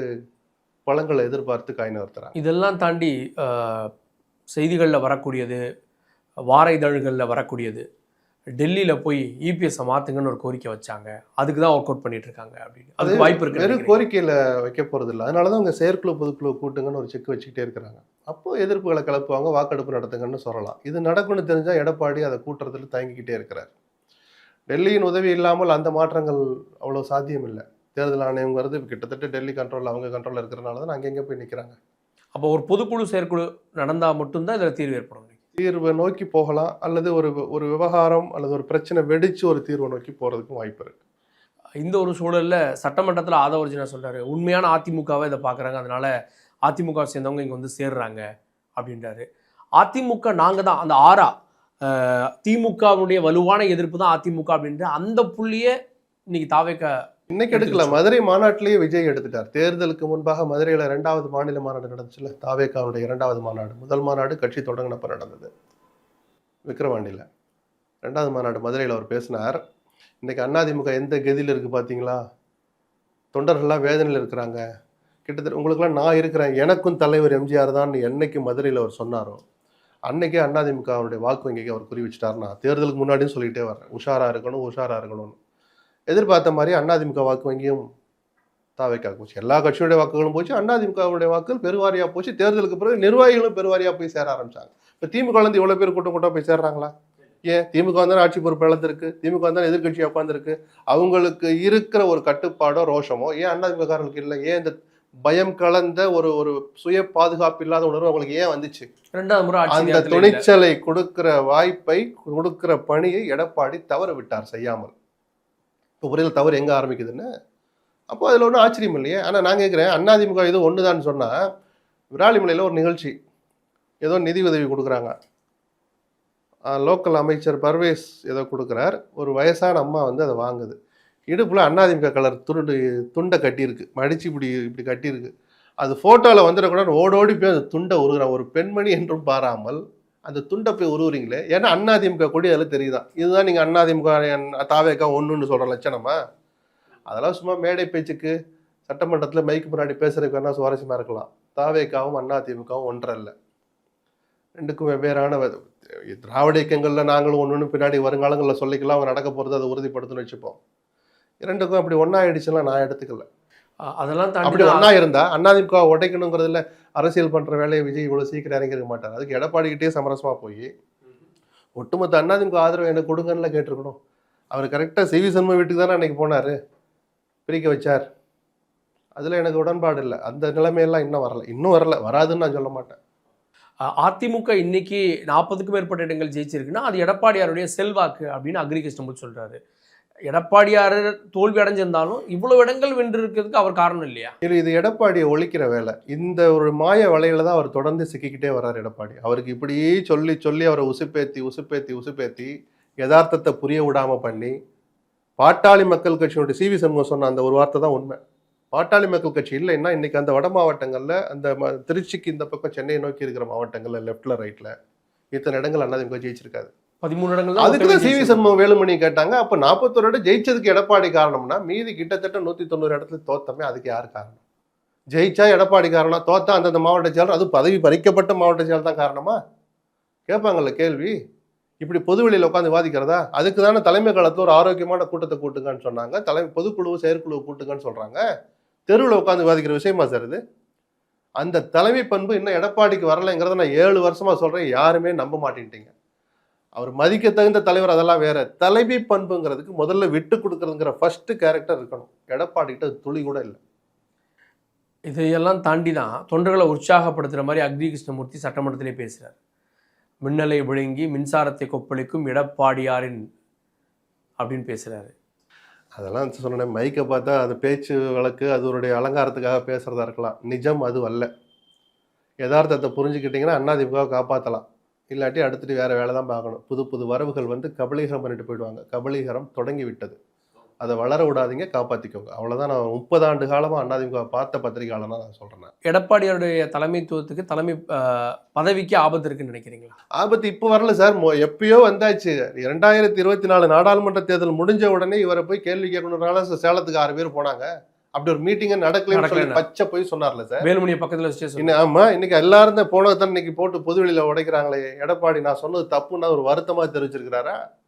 பழங்களை எதிர்பார்த்து காய் நகர்த்துறாங்க. இதெல்லாம் தாண்டி செய்திகளில் வரக்கூடியது, வார இதழ்களில் வரக்கூடியது, டெல்லியில் போய் இபிஎஸ்ஸை மாற்றுங்கன்னு ஒரு கோரிக்கை வச்சாங்க. அதுக்கு தான் ஒர்க் அவுட் பண்ணிட்டு இருக்காங்க அப்படின்னு. அது வாய்ப்பு இருக்கு. வெறும் கோரிக்கையில் வைக்க போகிறது இல்லை. அதனால தான் அவங்க செயற்குழு பொதுக்குழு கூட்டுங்கன்னு ஒரு செக் வச்சுக்கிட்டே இருக்கிறாங்க. அப்போது எதிர்ப்புகளை கிளப்புவாங்க, வாக்கெடுப்பு நடத்துங்கன்னு சொல்லலாம். இது நடக்கும்னு தெரிஞ்சால் எடப்பாடி அதை கூட்டுறதுல தயங்கிக்கிட்டே இருக்கிறார். டெல்லியின் உதவி இல்லாமல் அந்த மாற்றங்கள் அவ்வளோ சாத்தியம் இல்லை. தேர்தல் ஆணையங்கிறது கிட்டத்தட்ட டெல்லி கண்ட்ரோல், அவங்க கண்ட்ரோலில் இருக்கிறனால தான் அங்கங்கே போய் நிற்கிறாங்க. அப்போ ஒரு பொதுக்குழு செயற்குழு நடந்தால் மட்டும்தான் இதில் தீர்வு ஏற்படும். தீர்வை நோக்கி போகலாம், அல்லது ஒரு ஒரு விவகாரம் அல்லது ஒரு பிரச்சனை வெடிச்சு ஒரு தீர்வை நோக்கி போறதுக்கும் வாய்ப்பு இருக்கு. இந்த ஒரு சூழலில் சட்டமன்றத்தில் ஆதவர்ஜினா சொல்கிறாரு, உண்மையான அதிமுகவை இதை பார்க்குறாங்க, அதனால அதிமுக சேர்ந்தவங்க இங்கே வந்து சேர்றாங்க அப்படின்றாரு. அதிமுக நாங்கள் தான் அந்த ஆறா திமுகவுடைய வலுவான எதிர்ப்பு தான் அதிமுக அப்படின்ற அந்த புள்ளியே இன்னைக்கு தாவேக்க இன்னைக்கு எடுக்கல. மதுரை மாநாட்டிலேயே விஜய் எடுத்துட்டார். தேர்தலுக்கு முன்பாக மதுரையில் 2வது மாநில மாநாடு நடந்துச்சுல, தாவேக்காவுடைய 2வது மாநாடு. முதல் மாநாடு கட்சி தொடங்கினப்ப நடந்தது விக்கிரவாண்டியில். 2வது மாநாடு மதுரையில் அவர் பேசினார். இன்னைக்கு அதிமுக எந்த கதியில் இருக்கு பார்த்தீங்களா, தொண்டர்கள்லாம் வேதனையில் இருக்கிறாங்க, கிட்டத்தட்ட உங்களுக்குலாம் நான் இருக்கிறேன், எனக்கும் தலைவர் எம்ஜிஆர் தான் என்னைக்கு மதுரையில் அவர் சொன்னாரோ அன்னைக்கே அதிமுக அவருடைய வாக்கு வங்கிக்கு அவர் குறி வச்சுட்டார். நான் தேர்தலுக்கு முன்னாடியும் சொல்லிகிட்டே வரேன், உஷாராக இருக்கணும் உஷாராக இருக்கணும்னு. எதிர்பார்த்த மாதிரி அதிமுக வாக்கு வங்கியும் தாவேக்காக போச்சு. எல்லா கட்சியுடைய வாக்குகளும் போச்சு, அதிமுகவுடைய வாக்குகள் பெருவாரியாக போச்சு. தேர்தலுக்கு பிறகு நிர்வாகிகளும் பெருவாரியாக போய் சேர ஆரம்பிச்சாங்க. இப்போ திமுக வந்து இவ்வளோ பேர் கூட்டம் கூட்டம் போய் சேர்றாங்களா? ஏன்? திமுக வந்தாலும் ஆட்சி பொறுப்பு இழந்திருக்கு, திமுக வந்தாலும் எதிர்கட்சியாக உட்காந்துருக்கு. அவங்களுக்கு இருக்கிற ஒரு கட்டுப்பாடோ ரோஷமோ ஏன் அதிமுககாரர்களுக்கு இல்லை? ஏன் இந்த பயம் கலந்த ஒரு ஒரு சுய பாதுகாப்பு இல்லாத உணர்வு அவங்களுக்கு ஏன் வந்துச்சு? 2வது முறை அந்த துணிச்சலை கொடுக்கிற வாய்ப்பை கொடுக்கிற பணியை எடப்பாடி தவற விட்டார் செய்யாமல். இப்போ புரியல தவறு எங்கே ஆரம்பிக்குதுன்னு. அப்போ அதில் ஒன்றும் ஆச்சரியம் இல்லையே. ஆனால் நான் கேட்குறேன், அதிமுக இது ஒன்று தான் சொன்னால், விராலிமலையில் ஒரு நிகழ்ச்சி, ஏதோ நிதி உதவி கொடுக்குறாங்க. லோக்கல் அமைச்சர் பர்வேஸ் ஏதோ கொடுக்குறார். ஒரு வயசான அம்மா வந்து அதை வாங்குது. இடுப்பில் அதிமுக கலர் துண்டை கட்டியிருக்கு, மடித்து இப்படி இப்படி கட்டியிருக்கு. அது ஃபோட்டோவில் வந்துடக்கூடாது, ஓடோடி போய் அந்த துண்டை உருகுறான். ஒரு பெண்மணி என்றும் பாராமல் அந்த துண்டை போய் உருவுறீங்களே, ஏன்னா அதிமுக கொடி அதில் தெரியுதான். இதுதான் நீங்கள் அதிமுக தாவேக்கா ஒன்றுன்னு சொல்கிற லட்சணமா? அதெல்லாம் சும்மா மேடை பேச்சுக்கு சட்டமன்றத்தில் மைக்கு முன்னாடி பேசுறதுக்கு வேணா சுவாரஸ்யமாக இருக்கலாம். தாவேக்காவும் அதிமுகவும் ஒன்றல்ல, ரெண்டுக்கும் வெவ்வேறான திராவிட இயக்கங்களில் நாங்களும் ஒன்று பின்னாடி வருங்காலங்களில் சொல்லிக்கலாம், அவங்க நடக்க போகிறது அதை உறுதிப்படுத்தணும்னு வச்சுப்போம். இரண்டுக்கும் அப்படி ஒன்றா ஆயிடுச்சுன்னா நான் எடுத்துக்கல. அதெல்லாம் அப்படி ஒன்றா இருந்தால் அதிமுக உடைக்கணுங்கிறதுல அரசியல் பண்ணுற வேலையை விஜய் இவ்வளோ சீக்கிரம் இறங்கிருக்க மாட்டார். அதுக்கு எடப்பாடிக்கிட்டே சமரசமாக போய் ஒட்டுமொத்த அதிமுக ஆதரவு எனக்கு கொடுங்கன்னு கேட்டிருக்கணும். அவர் கரெக்டாக சிவி சண்முக வீட்டுக்கு தானே அன்னைக்கு போனார், பிரிக்க வச்சார். அதில் எனக்கு உடன்பாடு இல்லை. அந்த நிலைமையெல்லாம் இன்னும் வரல, வராதுன்னு நான் சொல்ல மாட்டேன். அதிமுக இன்னைக்கு 40க்கும் மேற்பட்ட இடங்கள் ஜெயிச்சிருக்குன்னா அது எடப்பாடியாருடைய செல்வாக்கு அப்படின்னு அக்ரி கிருஷ்ணமூர்த்தி சொல்றாரு. எடப்பாடியார் தோல்வி அடைஞ்சிருந்தாலும் இவ்வளவு இடங்கள் வென்று இருக்கிறதுக்கு அவர் காரணம் இல்லையா? இது எடப்பாடியை ஒழிக்கிற வேலை. இந்த ஒரு மாய வலையில தான் அவர் தொடர்ந்து சிக்கிக்கிட்டே வர்றார் எடப்பாடி. அவருக்கு இப்படியே சொல்லி சொல்லி அவரை உசுப்பேத்தி யதார்த்தத்தை புரிய விடாம பண்ணி, பாட்டாளி மக்கள் கட்சியினுடைய சிவி சண்முகம் சொன்ன அந்த ஒரு வார்த்தை தான் உண்மை. பாட்டாளி மக்கள் கட்சி இல்லைன்னா இன்னைக்கு அந்த வட மாவட்டங்களில், அந்த திருச்சிக்கு இந்த பக்கம் சென்னையை நோக்கி இருக்கிற மாவட்டங்களில் லெஃப்ட்ல ரைட்ல இத்தனை இடங்கள் அதிமுக ஜெயிச்சிருக்காது. 13 இடங்கள். அதுக்கு தான் சிவி சண்முகம் வேலுமணி கேட்டாங்க. அப்போ 41 இடம் ஜெயிச்சதுக்கு எடப்பாடி காரணம்னா, மீதி கிட்டத்தட்ட 190 இடத்துல தோத்தமே அதுக்கு யார் காரணம்? ஜெயிச்சா எடப்பாடி காரணம், தோத்தா அந்தந்த மாவட்ட செயலர், அது பதவி பறிக்கப்பட்ட மாவட்ட செயலர் தான் காரணமா? கேட்பாங்கல்ல கேள்வி. இப்படி பொதுவெளியில் உட்காந்து வாதிக்கிறதா? அதுக்கு தானே தலைமை காலத்தில் ஒரு ஆரோக்கியமான கூட்டத்தை கூட்டுங்கன்னு சொன்னாங்க. பொதுக்குழு செயற்குழு கூட்டுங்கன்னு சொல்றாங்க. தெருவில் உட்காந்து வாதிக்கிற விஷயமா சார் இது? அந்த தலைமை பண்பு இன்னும் எடப்பாடிக்கு வரலைங்கிறத நான் 7 வருஷமா சொல்றேன். யாருமே நம்ப மாட்டேன்ட்டீங்க. அவர் மதிக்க தகுந்த தலைவர், அதெல்லாம் வேற. தலைமை பண்புங்கிறதுக்கு முதல்ல விட்டு கொடுக்கறதுங்கிற ஃபர்ஸ்ட் கேரக்டர் இருக்கணும். எடப்பாடி கிட்ட துளி கூட இல்லை. இதையெல்லாம் தாண்டி தான் தொண்டர்களை உற்சாகப்படுத்துகிற மாதிரி அக்ரி கிருஷ்ணமூர்த்தி சட்டமன்றத்திலே பேசுகிறார். மின்னலை விழுங்கி மின்சாரத்தை கொப்பளிக்கும் எடப்பாடியாரின் அப்படின்னு பேசுகிறாரு. அதெல்லாம் சொன்னேன், மைக்கை பார்த்தா அது பேச்சு வழக்கு, அது ஒரு அலங்காரத்துக்காக பேசுறதா இருக்கலாம். நிஜம் அது அல்ல. யதார்த்தத்தை புரிஞ்சுக்கிட்டிங்கன்னா அதிமுகவை காப்பாற்றலாம். இல்லாட்டி அடுத்துட்டு வேறு வேலை தான் பார்க்கணும். புது வரவுகள் வந்து கபலீகரம் பண்ணிட்டு போயிடுவாங்க. கபலீகரம் தொடங்கி விட்டது, அதை வளர விடாதீங்க, காப்பாற்றிக்கோங்க. அவ்வளோதான். நான் 30 ஆண்டு காலமாக அதிமுக பார்த்த பத்திரிகையாளனா நான் சொல்கிறேன். எடப்பாடியாருடைய தலைமைத்துவத்துக்கு, தலைமை பதவிக்கு ஆபத்து இருக்குன்னு நினைக்கிறீங்களா? ஆபத்து இப்போ வரல சார், எப்பயோ வந்தாச்சு. 2024 நாடாளுமன்ற தேர்தல் முடிஞ்ச உடனே இவரை போய் கேள்வி கேட்கணுனால சேலத்துக்கு 6 பேர் போனாங்க. அப்படி ஒரு மீட்டிங்க நடக்கலன்னு பச்சை போய் சொன்னார்ல சார், வேலுமணியை பக்கத்தில் வச்சு. ஆமா, இன்னைக்கு எல்லாரும் தான் போனதான் இன்னைக்கு போட்டு பொதுவெளியில உடைக்கிறாங்களே. எடப்பாடி நான் சொன்னது தப்புன்னா ஒரு வருத்தமா தெரிவிச்சிருக்கிறாரா?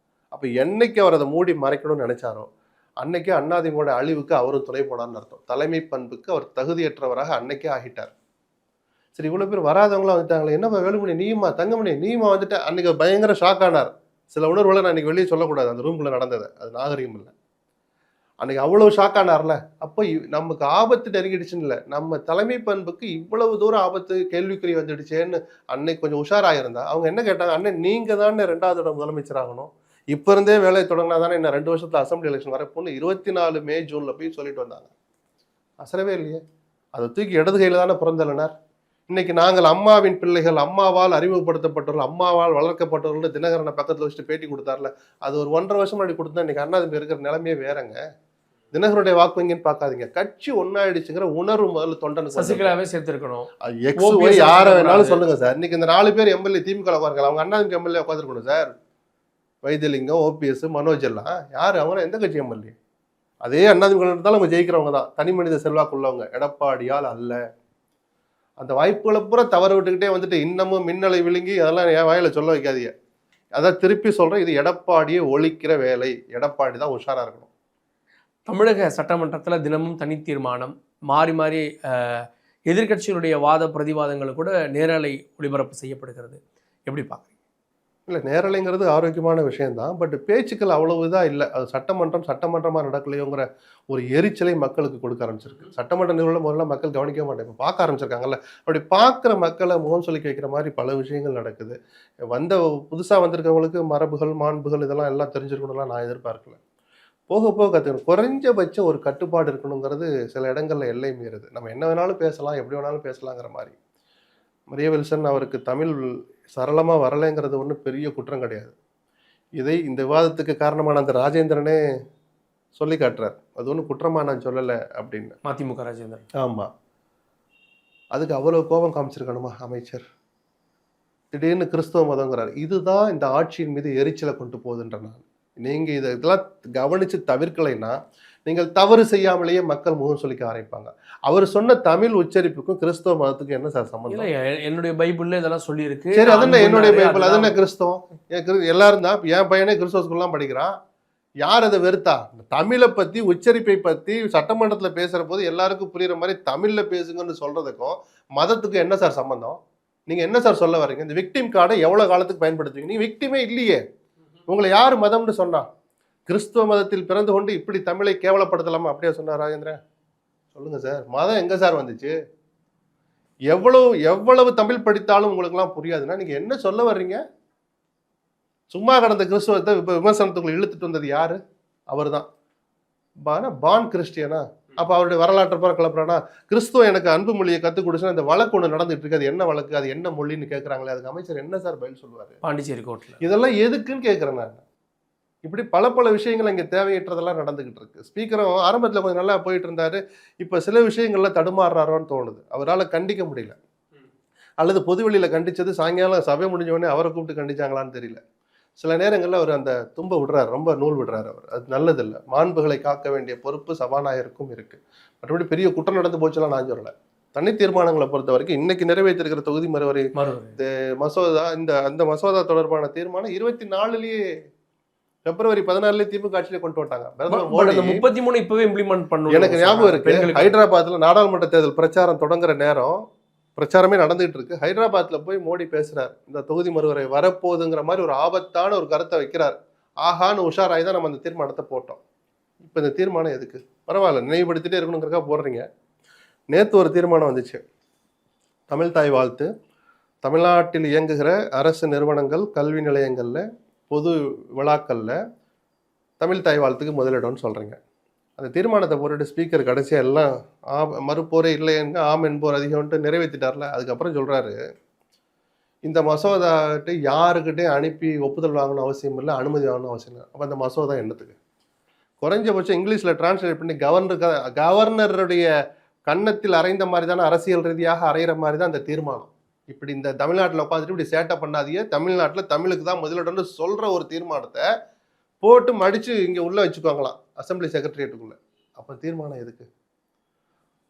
அப்ப என்னைக்கு அவர் அதை மூடி மறைக்கணும்னு நினைச்சாரோ அன்னைக்கே அதிமுக அழிவுக்கு அவரும் துணை போனான்னு அர்த்தம். தலைமை பண்புக்கு அவர் தகுதியற்றவராக அன்னைக்கே ஆகிட்டார். சரி, இவ்வளவு பேர் வராதவங்களாம் வந்துட்டாங்களே, என்னப்பா வேலுமணி நீயுமா, தங்கமணி நீயுமா வந்துட்டு அன்னைக்கு பயங்கர ஷாக் ஆனார். சில உணர்வுகளை நான் இன்னைக்கு வெளியே சொல்லக்கூடாது, அந்த ரூம்குள்ள நடந்தது, அது நாகரிகம் இல்லை. அன்னைக்கு அவ்வளவு ஷாக் ஆனார்ல. அப்போ நமக்கு ஆபத்து நெருங்கிடுச்சுன்னு இல்லை, நம்ம தலைமை பண்புக்கு இவ்வளவு தூரம் ஆபத்து கேள்விக்குறி வந்துடுச்சேன்னு அன்னைக்கு கொஞ்சம் உஷாராயிருந்தா அவங்க என்ன கேட்டாங்க, அண்ணன் நீங்க தானே 2வது தடவை முதலமைச்சர் ஆகணும், இப்ப இருந்தே வேலையை தொடங்கினா தானே இன்னும் 2 வருஷத்துல அசம்பிளி எலெக்ஷன் வரப்போன்னு 24 மே ஜூன்ல போய் சொல்லிட்டு வந்தாங்க. அசரவே இல்லையே. அதை தூக்கி இடது கையில தானே பிறந்தள்ளனர். இன்னைக்கு நாங்கள் அம்மாவின் பிள்ளைகள், அம்மாவால் அறிமுகப்படுத்தப்பட்டவர்கள், அம்மாவால் வளர்க்கப்பட்டவர்கள் தினகரனை பக்கத்துல வச்சுட்டு பேட்டி கொடுத்தார்ல, அது ஒரு 1.5 வருஷம் முன்னாடி கொடுத்தா இன்னைக்கு அண்ணாதிமுக இருக்கிற நிலைமையே வேறங்க. தினகரனுடைய வாக்கு வங்கின்னு பார்க்காதீங்க, கட்சி ஒன்னாயிடுச்சுங்கிற உணர்வு முதல்ல தொண்டனுக்கு. சசிகலாவே சேர்த்திருக்கணும், யாரை வேணாலும் சொல்லுங்க சார். இன்னைக்கு இந்த 4 பேர் எம்எல்ஏ திமுக உட்காருங்க, அவங்க அண்ணாதிமுக எம்எல்ஏ உட்காந்துருக்கணும் சார். வைத்தியலிங்கம், ஓபிஎஸ், மனோஜ் எல்லாம் யாரு? அவங்க எந்த கட்சி எம்எல்ஏ? அதே அண்ணாதிமுக இருந்தாலும் அவங்க ஜெயிக்கிறவங்க தான், தனி மனித செல்வாக்குள்ளவங்க, எடப்பாடியால் அல்ல. அந்த வாய்ப்புகளை பூரா தவற விட்டுக்கிட்டே வந்துட்டு இன்னமும் மின்னலை விழுங்கி அதெல்லாம் என் வாயில சொல்ல வைக்காதீங்க. அதான் திருப்பி சொல்றேன், இது எடப்பாடியை ஒழிக்கிற வேலை. எடப்பாடி தான் உஷாரா இருக்கணும். தமிழக சட்டமன்றத்தில் தினமும் தனி தீர்மானம் மாறி மாறி எதிர்கட்சிகளுடைய வாத பிரதிவாதங்கள் கூட நேரலை ஒளிபரப்பு செய்யப்படுகிறது. எப்படி பார்க்குறீங்க? இல்லை, நேரலைங்கிறது ஆரோக்கியமான விஷயம்தான். பட் பேச்சுக்கள் அவ்வளவு இதாக இல்லை. அது சட்டமன்றமாக நடக்கலையோங்கிற ஒரு எரிச்சலை மக்களுக்கு கொடுக்க ஆரம்பிச்சிருக்கு. சட்டமன்ற நிறுவனம் முதல்ல மக்கள் கவனிக்க மாட்டாங்க, இப்போ பார்க்க ஆரம்பிச்சிருக்காங்கல்ல. அப்படி பார்க்குற மக்களை முகம் சொல்லிக்க வைக்கிற மாதிரி பல விஷயங்கள் நடக்குது. புதுசாக வந்திருக்கவங்களுக்கு மரபுகள், மாண்புகள் இதெல்லாம் எல்லாம் தெரிஞ்சிருக்கணும்லாம் நான் எதிர்பார்க்கல. போக போக கற்றுக்கணும். குறைஞ்சபட்சம் ஒரு கட்டுப்பாடு இருக்கணுங்கிறது சில இடங்களில் எல்லை மீறுது. நம்ம என்ன வேணாலும் பேசலாம், எப்படி வேணாலும் பேசலாங்கிற மாதிரி. மரிய வில்சன் அவருக்கு தமிழ் சரளமாக வரலைங்கிறது ஒன்றும் பெரிய குற்றம் கிடையாது. இதை இந்த விவாதத்துக்கு காரணமான அந்த ராஜேந்திரனே சொல்லி காட்டுறார், அது ஒன்றும் குற்றமாக நான் சொல்லலை அப்படின்னு. மதிமுக ராஜேந்திரன். ஆமாம், அதுக்கு அவ்வளோ கோபம் காமிச்சிருக்கணுமா அமைச்சர்? திடீர்னு கிறிஸ்தவ மதங்கிறார். இதுதான் இந்த ஆட்சியின் மீது எரிச்சலை கொண்டு போகுதுன்ற நான். நீங்கள் இதெல்லாம் கவனித்து தவிர்க்கலைன்னா நீங்கள் தவறு செய்யாமலேயே மக்கள் முகம் சொல்லிக்க ஆரம்பிப்பாங்க. அவர் சொன்ன தமிழ் உச்சரிப்புக்கும் கிறிஸ்தவ மதத்துக்கும் என்ன சார் சம்பந்தம்? என்னுடைய பைபிள்ல இதெல்லாம் சொல்லியிருக்கு. சரி, அதென்ன என்னுடைய பைபிள், அது என்ன கிறிஸ்தவம்? எல்லாரும் தான். என் பையனே கிறிஸ்தவ ஸ்கூல்லாம் படிக்கிறான். யார் அதை வெறுத்தா? தமிழை பற்றி, உச்சரிப்பை பற்றி சட்டமன்றத்தில் பேசுகிற போது எல்லாருக்கும் புரியுற மாதிரி தமிழில் பேசுங்கன்னு சொல்கிறதுக்கும் மதத்துக்கும் என்ன சார் சம்பந்தம்? நீங்கள் என்ன சார் சொல்ல வரீங்க? இந்த விக்டிம் கார்டை எவ்வளோ காலத்துக்கு பயன்படுத்துவீங்க? நீ விக்டிமே இல்லையே. உங்களை யார் மதம்னு சொன்னா? கிறிஸ்துவ மதத்தில் பிறந்து கொண்டு இப்படி தமிழை கேவலப்படுத்தலாமா? அப்படியே சொன்னார் ராஜேந்திரன்? சொல்லுங்க சார், மதம் எங்க சார் வந்துச்சு? எவ்வளவு தமிழ் படித்தாலும் உங்களுக்குலாம் புரியாதுன்னா நீங்க என்ன சொல்ல வர்றீங்க? சும்மா கடந்த கிறிஸ்துவத்தை இப்ப விமர்சனத்துக்குள்ள இழுத்துட்டு வந்தது யாரு? அவர் தான். பான் கிறிஸ்டியனா? அப்ப அவருடைய வரலாற்றை பார கிளப்புறானா? கிறிஸ்துவ எனக்கு அன்பு மொழியை கற்றுக் கொடுச்சுன்னா இந்த வழக்கு ஒன்று நடந்துட்டு இருக்கு, அது என்ன வழக்கு, அது என்ன மொழின்னு கேட்கறாங்களே, அதுக்கு அமைச்சர் என்ன சார் பதில் சொல்லுவாரு? பாண்டிச்சேரி கோர்ட்ல இதெல்லாம் எதுக்குன்னு கேட்கிறேன் நான். இப்படி பல விஷயங்கள் இங்கே தேவையற்றதெல்லாம் நடந்துகிட்டு இருக்கு. ஸ்பீக்கரும் ஆரம்பத்தில் கொஞ்சம் நல்லா போயிட்டு இருந்தாரு, இப்போ சில விஷயங்கள்ல தடுமாறுறாரோன்னு தோணுது. அவரால் கண்டிக்க முடியல, அல்லது பொதுவெளியில் கண்டிச்சது சாயங்காலம் சபை முடிஞ்ச உடனே அவரை கூப்பிட்டு கண்டிச்சாங்களான்னு தெரியல. சில நேரங்களில் அவர் அந்த தும்ப விடுறாரு, ரொம்ப நூல் விடுறாரு. அவர் அது நல்லதில்லை. மாண்புகளை காக்க வேண்டிய பொறுப்பு சபாநாயகருக்கும் இருக்கு. மற்றபடி பெரிய குற்றம் நடந்து போச்சுலாம் நான் சொல்லலை. தனி தீர்மானங்களை பொறுத்த வரைக்கும் இன்னைக்கு நிறைவேற்றிருக்கிற தொகுதி மறுவரை மசோதா, அந்த மசோதா தொடர்பான தீர்மானம் 24லயே பிப்ரவரி 14 திமுக ஆட்சியிலே கொண்டு வந்தாங்க. 33 இப்பவே இம்ப்ளிமெண்ட் பண்ணணும். எனக்கு ஞாபகம் இருக்கு, ஹைதராபாத்ல நாடாளுமன்ற தேர்தல் பிரச்சாரம் தொடங்குற நேரம், பிரச்சாரமே நடந்துகிட்டு இருக்கு. ஹைதராபாத்ல போய் மோடி பேசுறாரு, இந்த தொகுதி மறுவரை வரப்போகுதுங்கிற மாதிரி ஒரு ஆபத்தான ஒரு கருத்தை வைக்கிறார். ஆகான்னு உஷாராய் தான் நம்ம அந்த தீர்மானத்தை போட்டோம். இப்போ இந்த தீர்மானம் எதுக்கு? பரவாயில்ல, நினைவுபடுத்திட்டே இருக்கணுங்கிறக்கா போடுறீங்க. நேற்று ஒரு தீர்மானம் வந்துச்சு, தமிழ் தாய் வாழ்த்து. தமிழ்நாட்டில் இயங்குகிற அரசு நிறுவனங்கள், கல்வி நிலையங்களில், பொது விழாக்களில் தமிழ் தாய் வாழ்த்துக்கு முதலிடம்னு சொல்கிறீங்க. அந்த தீர்மானத்தை போட்டுட்டு ஸ்பீக்கர் கடைசியாக எல்லாம் மறுப்போரே இல்லைங்க, ஆம் என்போர் அதிகம்ட்டு நிறைவேற்றிட்டார்ல. அதுக்கப்புறம் சொல்கிறாரு, இந்த மசோதாட்டு யாருக்கிட்டே அனுப்பி ஒப்புதல் வாங்கணும் அவசியம் இல்லை, அனுமதி வாங்கணும் அவசியம் இல்லை. அப்போ அந்த மசோதா என்னத்துக்கு? குறைஞ்சபட்சம் இங்கிலீஷில் டிரான்ஸ்லேட் பண்ணி கவர்னருடைய கன்னத்தில் அரைந்த மாதிரி தானே, அரசியல் ரீதியாக அரைகிற மாதிரி தான் அந்த தீர்மானம். இப்படி இந்த தமிழ்நாட்டில் உட்காந்துட்டு இப்படி சேட்டை பண்ணாதீங்க, தமிழ்நாட்டில் தமிழுக்கு தான் முதலிடம்னு சொல்கிற ஒரு தீர்மானத்தை போட்டு மடித்து இங்கே உள்ளே வச்சுக்கோங்களாம் அசம்பிளி செக்ரட்டரியேட்டுக்குள்ளே. அப்போ தீர்மானம் எதுக்கு?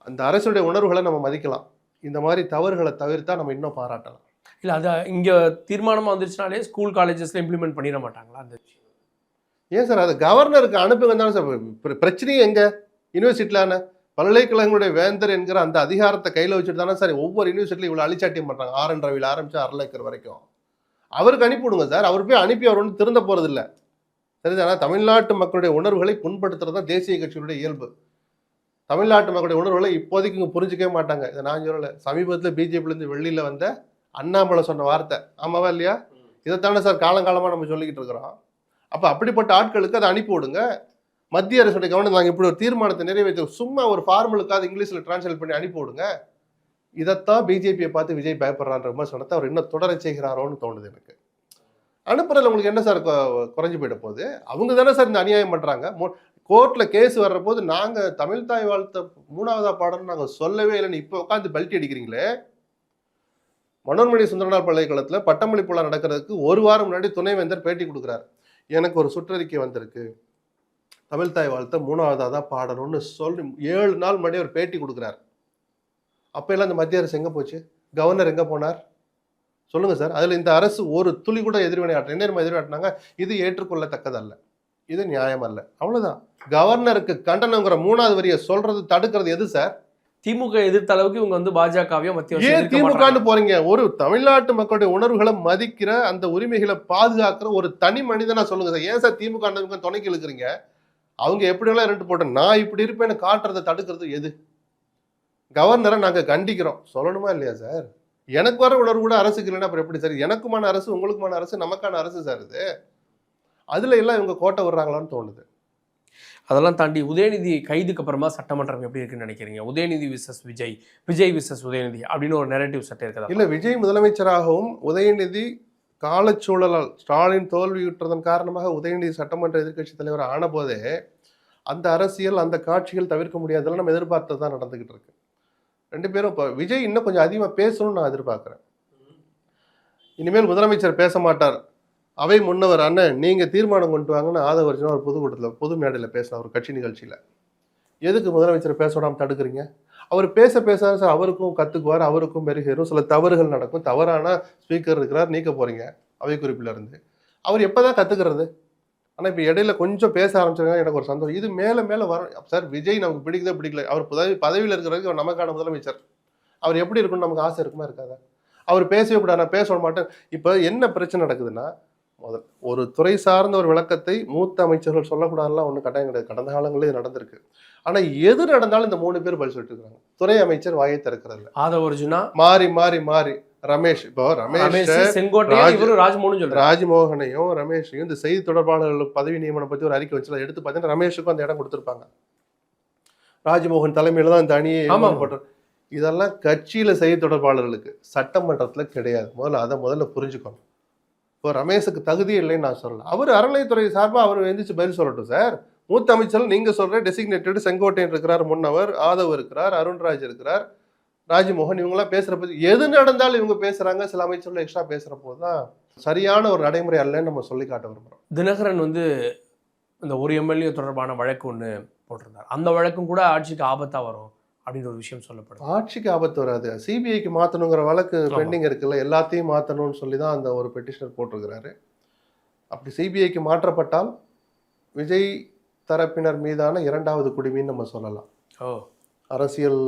அந்த அரசுடைய உணர்வுகளை நம்ம மதிக்கலாம், இந்த மாதிரி தவறுகளை தவிர்த்தா நம்ம இன்னும் பாராட்டலாம். இல்லை, அது இங்கே தீர்மானமாக வந்துருச்சுனாலே ஸ்கூல் காலேஜஸில் இம்ப்ளிமெண்ட் பண்ணிட மாட்டாங்களா அந்த விஷயம்? ஏன் சார் அது கவர்னருக்கு அனுப்புங்க தானே சார். பிரச்சனையும் எங்கே? யூனிவர்சிட்டியிலான பல்கலைக்கழகங்களுடைய வேந்தர் என்கிற அந்த அதிகாரத்தை கையில் வச்சுட்டு தானே சார் ஒவ்வொரு யூனிவர்சிட்டியில் இவ்வளோ அழிச்சாட்டியம் பண்ணுறாங்க. ஆர்.என். ரவியில் ஆரம்பிச்சு அருள் ஏக்கர் வரைக்கும் அவருக்கு அனுப்பிவிடுங்க சார். அவர் போய் அனுப்பி அவர் ஒன்றும் திருந்த போகிறது இல்லை. சரிதானா? தமிழ்நாட்டு மக்களுடைய உணர்வுகளை புண்படுத்துறது தான் தேசிய கட்சிகளுடைய இயல்பு. தமிழ்நாட்டு மக்களுடைய உணர்வுகளை இப்போதைக்கு இங்க புரிஞ்சுக்கவே மாட்டாங்க. இதை நான் சொல்லல. சமீபத்தில் பிஜேபியிலேருந்து வெளியில வந்த அண்ணாமலை சொன்ன வார்த்தை ஆமாவா இல்லையா? இதைத்தானே சார் காலங்காலமா நம்ம சொல்லிக்கிட்டு இருக்கிறோம். அப்ப அப்படிப்பட்ட ஆட்களுக்கு அதை அனுப்பி விடுங்க. மத்திய அரசுடைய கவனம் நாங்கள் இப்படி ஒரு தீர்மானத்தை நிறைவேற்ற சும்மா ஒரு ஃபார்மலுக்காக இங்கிலீஷ்ல டிரான்ஸ்லேட் பண்ணி அனுப்பி விடுங்க. இதைத்தான் பிஜேபியை பார்த்து விஜய் பயப்படுறான்ற விமர்சனத்தை அவர் இன்னும் தொடர செய்கிறாரோன்னு தோணுது எனக்கு. அனுப்புறதுல உங்களுக்கு என்ன சார் குறைஞ்சு போயிட போகுது? அவங்க தானே சார் இந்த அநியாயம் பண்றாங்க. கோர்ட்ல கேஸ் வர்ற போது நாங்க தமிழ் தாய் வாழ்த்த 3ஆவதா பாடம்னு நாங்க சொல்லவே இல்லைன்னு இப்ப உட்காந்து பல்ட்டி அடிக்கிறீங்களே. மனோன்மணி சுந்தரனார் பல்கலைக்கழகத்துல பட்டமளிப்பு விழா நடக்கிறதுக்கு ஒரு வாரம் முன்னாடி துணைவேந்தர் பேட்டி கொடுக்குறாரு. எனக்கு ஒரு சுற்றறிக்கை வந்திருக்கு, தமிழ் தாய் வாழ்த்த 3ஆவதா தான் பாடணும்னு சொல்லி 7 நாள் முன்னாடி ஒரு பேட்டி கொடுக்குறாரு. அப்ப எல்லாம் இந்த மத்திய அரசு எங்க போச்சு? கவர்னர் எங்க போனார்? சொல்லுங்க சார். அதுல இந்த அரசு ஒரு துளி கூட எதிர்வினையாற்ற என்ன எதிர்வினையாட்டினாங்க? இது ஏற்றுக்கொள்ளத்தக்கதல்ல, இது நியாயம் அல்ல, அவ்வளவுதான். கவர்னருக்கு கண்டனங்கிற 3வது வரியை சொல்றது தடுக்கிறது எது சார்? திமுக எதிர்த்த அளவுக்கு இவங்க வந்து பாஜகவையும் மத்திய ஏன் திமுகன்னு போறீங்க? ஒரு தமிழ்நாட்டு மக்களுடைய உணர்வுகளை மதிக்கிற, அந்த உரிமைகளை பாதுகாக்கிற ஒரு தனி மனிதனா சொல்லுங்க சார். ஏன் சார் திமுக துணைக்கு இழுக்கிறீங்க? அவங்க எப்படி எல்லாம் ரெண்டு போட்டேன் நான் இப்படி இருப்பேன்னு காட்டுறதை தடுக்கிறது எது? கவர்னரை நாங்க கண்டிக்கிறோம் சொல்லணுமா இல்லையா சார்? எனக்கு வர உணர்வு கூட அரசுக்கு இல்லைன்னா அப்புறம் எப்படி சார்? எனக்குமான அரசு, உங்களுக்குமான அரசு, நமக்கான அரசு சார் இது. அதுல எல்லாம் இவங்க கோட்டை விடுறாங்களான்னு தோணுது. அதெல்லாம் தாண்டி உதயநிதி கைதுக்கு அப்புறமா சட்டமன்றம் எப்படி இருக்குன்னு நினைக்கிறீங்க? உதயநிதி விசஸ் விஜய், விஜய் விசஸ் உதயநிதி அப்படின்னு ஒரு நெரேட்டிவ் சட்டை இருக்குதா? இல்ல, விஜய் முதலமைச்சராகவும் உதயநிதி காலச்சூழலால் ஸ்டாலின் தோல்வியுற்றதன் காரணமாக உதயநிதி சட்டமன்ற எதிர்க்கட்சி தலைவர் ஆன போதே அந்த அரசியல், அந்த காட்சிகள் தவிர்க்க முடியாதெல்லாம் நம்ம எதிர்பார்த்ததான் நடந்துகிட்டு இருக்கு. 2 பேரும் இப்போ விஜய் இன்னும் கொஞ்சம் அதிகமாக பேசணும்னு நான் எதிர்பார்க்குறேன். இனிமேல் முதலமைச்சர் பேச மாட்டார். அவை முன்னவர் அண்ணன் நீங்க தீர்மானம் கொண்டு வாங்கன்னு ஆதவர்ஜனா ஒரு பொதுக்கூட்டத்தில் பொது மேடையில் பேசினார் ஒரு கட்சி நிகழ்ச்சியில். எதுக்கு முதலமைச்சர் பேச விடாமல் தடுக்கிறீங்க? அவர் பேச சார் அவருக்கும் கற்றுக்குவார், அவருக்கும் மெருகேறும், சில தவறுகள் நடக்கும். தவறான ஸ்பீக்கர் இருக்கிறார், நீக்க போறீங்க அவை குறிப்பில் இருந்து. அவர் எப்போதான் கற்றுக்கிறது? ஆனால் இப்போ இடையில கொஞ்சம் பேச ஆரம்பிச்சிருக்காங்க, எனக்கு ஒரு சந்தோஷம். இது மேலே மேலே வரும் சார். விஜய் நமக்கு பிடிக்கதே பிடிக்கல, அவர் பதவியில் இருக்கிறதுக்கு அவர் நமக்கான முதலமைச்சர். அவர் எப்படி இருக்குன்னு நமக்கு ஆசை இருக்குமா இருக்காதா? அவர் பேசவே கூடாது, நான் பேச விட மாட்டேன். இப்போ என்ன பிரச்சனை நடக்குதுன்னா, ஒரு துறை சார்ந்த ஒரு விளக்கத்தை மூத்த அமைச்சர்கள் சொல்லக்கூடாதுலாம் ஒன்றும் கட்டாயம் கிடையாது. கடந்த காலங்களில் இது நடந்திருக்கு. ஆனால் எது நடந்தாலும் இந்த 3 பேர் பதில் சொல்லிட்டு இருக்காங்க. துறை அமைச்சர் வாயை திறக்கிறது ஆதவர்ஜுனா மாறி மாறி மாறி ரமேஷ், இப்போ ரமேஷ் ராஜ்மோகனையும் ரமேஷையும் இந்த செய்தி தொடர்பாளர்கள் பதவி நியமனம் பத்தி ஒரு அறிக்கை வச்சு எடுத்து பார்த்தீங்கன்னா ரமேஷுக்கும் அந்த இடம் கொடுத்துருப்பாங்க. ராஜ்மோகன் தலைமையில தான் இந்த அணியை போட்டு. இதெல்லாம் கட்சியில செய்தி தொடர்பாளர்களுக்கு, சட்டமன்றத்துல கிடையாது. முதல்ல புரிஞ்சுக்கணும். இப்போ ரமேஷுக்கு தகுதி இல்லைன்னு நான் சொல்லல. அவர் அறநிலைத்துறை சார்பாக அவர் எந்திரிச்சு பதில் சொல்லட்டும் சார். மூத்த அமைச்சர் நீங்க சொல்ற டெசிக்னேட்டட் செங்கோட்டையன் இருக்கிறார், முன்னவர் ஆதவ் இருக்கிறார், அருண்ராஜ் இருக்கிறார், ராஜ்மோகன், இவங்கெல்லாம் பேசுற போது எது நடந்தாலும் இவங்க பேசுறாங்க. சில அமைச்சர்கள் எக்ஸ்ட்ரா பேசுற போதுதான் சரியான ஒரு நடைமுறை அல்லன்னு நம்ம சொல்லி காட்ட விரும்புறோம். தினகரன் வந்து இந்த ஒரு எம்எல்ஏ தொடர்பான வழக்கு ஒன்று போட்டிருந்தார். அந்த வழக்கும் கூட ஆட்சிக்கு ஆபத்தா வரும் அப்படின்ற ஒரு விஷயம் சொல்லப்படுது. ஆட்சிக்கு ஆபத்து வராது. சிபிஐக்கு மாற்றணுங்கிற வழக்கு பெண்டிங் இருக்குல்ல, எல்லாத்தையும் மாற்றணும்னு சொல்லி தான் அந்த ஒரு பெட்டிஷனர் போட்டிருக்கிறாரு. அப்படி சிபிஐக்கு மாற்றப்பட்டால் விஜய் தரப்பினர் மீதான 2வது குடிமைன்னு நம்ம சொல்லலாம். அரசியல்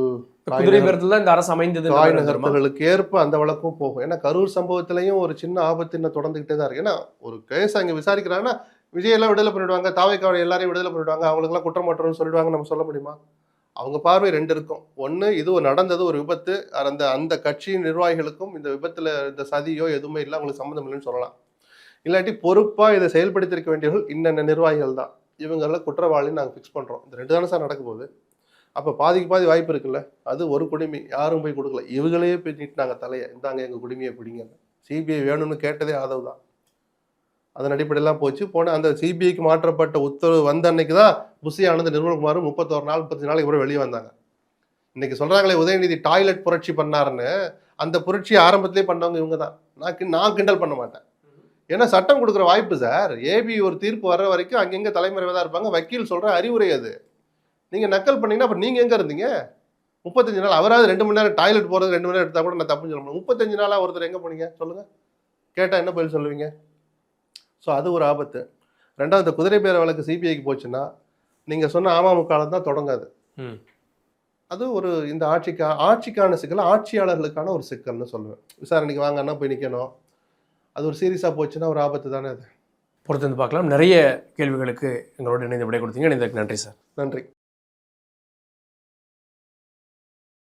இந்த அரசு அமைந்தது நகர்த்தல்களுக்கு ஏற்ப அந்த வழக்கும் போகும். ஏன்னா கரூர் சம்பவத்திலையும் ஒரு சின்ன ஆபத்து இன்னும் தொடர்ந்துகிட்டே தான் இருக்கு. ஏன்னா ஒரு கேஸ் அங்கே விசாரிக்கிறாங்கன்னா விஜய் எல்லாம் விடுதலை பண்ணிவிடுவாங்க, தாவைக்காவை எல்லாரையும் விடுதலை பண்ணிவிடுவாங்க, அவங்களுக்குலாம் குற்றமற்றன்னு சொல்லிடுவாங்க, நம்ம சொல்ல முடியுமா? அவங்க பார்வை 2 இருக்கும். ஒன்று, இது நடந்தது ஒரு விபத்து, அந்த கட்சியின் நிர்வாகிகளுக்கும் இந்த விபத்துல இந்த சதியோ எதுவுமே இல்லை, அவங்களுக்கு சம்மந்தம் இல்லைன்னு சொல்லலாம். இல்லாட்டி பொறுப்பா இதை செயல்படுத்திருக்க வேண்டியவர்கள் இன்னென்ன நிர்வாகிகள் தான், இவங்கள குற்றவாளின்னு நாங்கள் ஃபிக்ஸ் பண்றோம். இந்த 2 தானே சார் நடக்க போகுது. அப்போ பாதிக்கு பாதி வாய்ப்பு இருக்குல்ல. அது ஒரு குடிமை யாரும் போய் கொடுக்கல, இவங்களே போய் நீட்டினாங்க தலையை, இந்தாங்க எங்கள் குடிமையை பிடிங்க. சிபிஐ வேணும்னு கேட்டதே ஆதவ் தான். அதன் அடிப்படையெல்லாம் போச்சு. போன அந்த சிபிஐக்கு மாற்றப்பட்ட உத்தரவு வந்த அன்னைக்கு தான் புஷி ஆனந்த், நிர்மல்குமாரும் 31 நாள் 35 நாளைக்கு அப்புறம் வெளியே வந்தாங்க. இன்னைக்கு சொல்றாங்களே உதயநிதி டாய்லெட் புரட்சி பண்ணாருன்னு, அந்த புரட்சி ஆரம்பத்திலே பண்ணவங்க இவங்க தான். நான் கிண்டல் பண்ண மாட்டேன். ஏன்னா சட்டம் கொடுக்குற வாய்ப்பு சார். ஏபி ஒரு தீர்ப்பு வர்ற வரைக்கும் அங்கங்க தலைமறைவாக தான் இருப்பாங்க. வக்கீல் சொல்ற அறிவுரை அது. நீங்க நக்கல் பண்ணீங்கன்னா அப்புறம் நீங்க எங்க இருந்தீங்க? 35 நாள் அவராது 2 மணி நேரம் டாய்லெட் போறது 2 மணி நேரம் எடுத்தா கூட நான் தப்புன்னு சொல்ல முடியும். 35 நாளா ஒருத்தர் எங்க போனீங்க சொல்லுங்க? கேட்டா என்ன பதில் சொல்லுவீங்க? ஸோ அது ஒரு ஆபத்து. 2வது, இந்த குதிரை பேர வழக்கு சிபிஐக்கு போச்சுன்னா நீங்க சொன்ன அமமுக தான் தொடங்காது. அது ஒரு இந்த ஆட்சிக்கான சிக்கல், ஆட்சியாளர்களுக்கான ஒரு சிக்கல்னு சொல்லுவேன். விசாரணைக்கு வாங்கன்னா போய் நிற்கணும். அது ஒரு சீரியஸாக போச்சுன்னா ஒரு ஆபத்து தானே அது. பொறுத்திருந்து பார்க்கலாம். நிறைய கேள்விகளுக்கு எங்களோட இணைந்து விடை கொடுத்தீங்க. இணைந்ததுக்கு நன்றி சார். நன்றி.